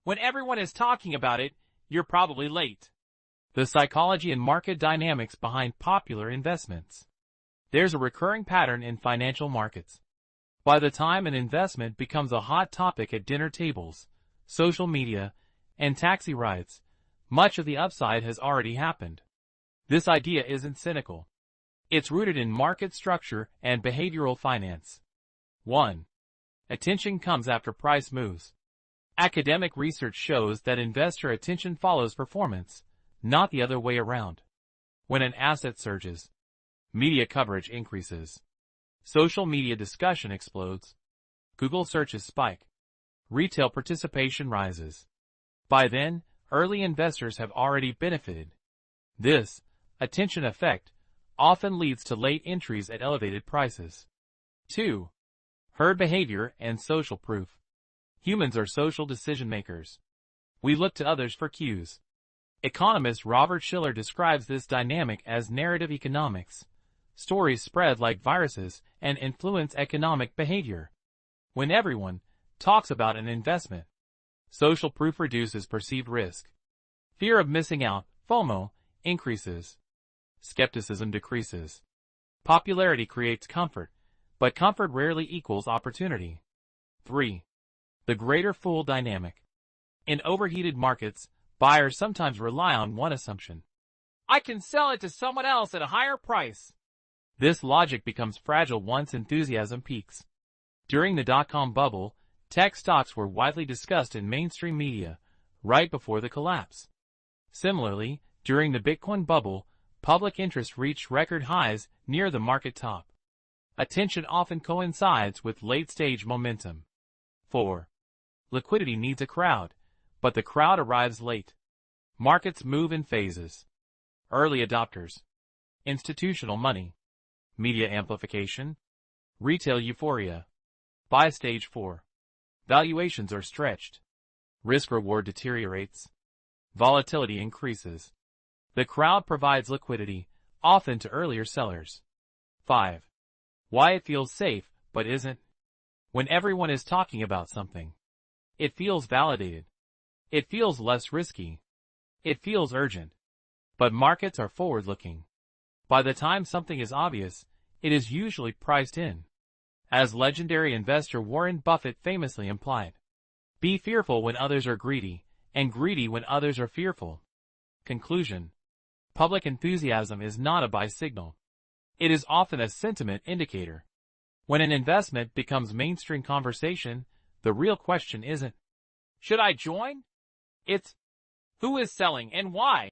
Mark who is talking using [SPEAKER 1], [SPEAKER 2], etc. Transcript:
[SPEAKER 1] When everyone is talking about it, you're probably late. The psychology and market dynamics behind popular investments. There's a recurring pattern in financial markets. By the time an investment becomes a hot topic at dinner tables, social media, and taxi rides, much of the upside has already happened. This idea isn't cynical. It's rooted in market structure and behavioral finance. 1. Attention comes after price moves. Academic research shows that investor attention follows performance, not the other way around. When an asset surges, media coverage increases. Social media discussion explodes. Google searches spike. Retail participation rises. By then, early investors have already benefited. This attention effect often leads to late entries at elevated prices. 2. Herd behavior and social proof. Humans are social decision makers. We look to others for cues. Economist Robert Shiller describes this dynamic as narrative economics. Stories spread like viruses and influence economic behavior. When everyone talks about an investment, social proof reduces perceived risk. Fear of missing out, FOMO, increases. Skepticism decreases. Popularity creates comfort, but comfort rarely equals opportunity. 3. The greater fool dynamic. In overheated markets, buyers sometimes rely on one assumption. I can sell it to someone else at a higher price. This logic becomes fragile once enthusiasm peaks. During the dot-com bubble, tech stocks were widely discussed in mainstream media, right before the collapse. Similarly, during the Bitcoin bubble, public interest reached record highs near the market top. Attention often coincides with late-stage momentum. 4. Liquidity needs a crowd, but the crowd arrives late. Markets move in phases. Early adopters. Institutional money. Media amplification. Retail euphoria. By stage 4. Valuations are stretched. Risk-reward deteriorates. Volatility increases. The crowd provides liquidity, often to earlier sellers. 5. Why it feels safe, but isn't. When everyone is talking about something, it feels validated. It feels less risky. It feels urgent. But markets are forward-looking. By the time something is obvious, it is usually priced in. As legendary investor Warren Buffett famously implied, be fearful when others are greedy, and greedy when others are fearful. Conclusion. Public enthusiasm is not a buy signal. It is often a sentiment indicator. When an investment becomes mainstream conversation, the real question isn't, should I join? It's, who is selling and why?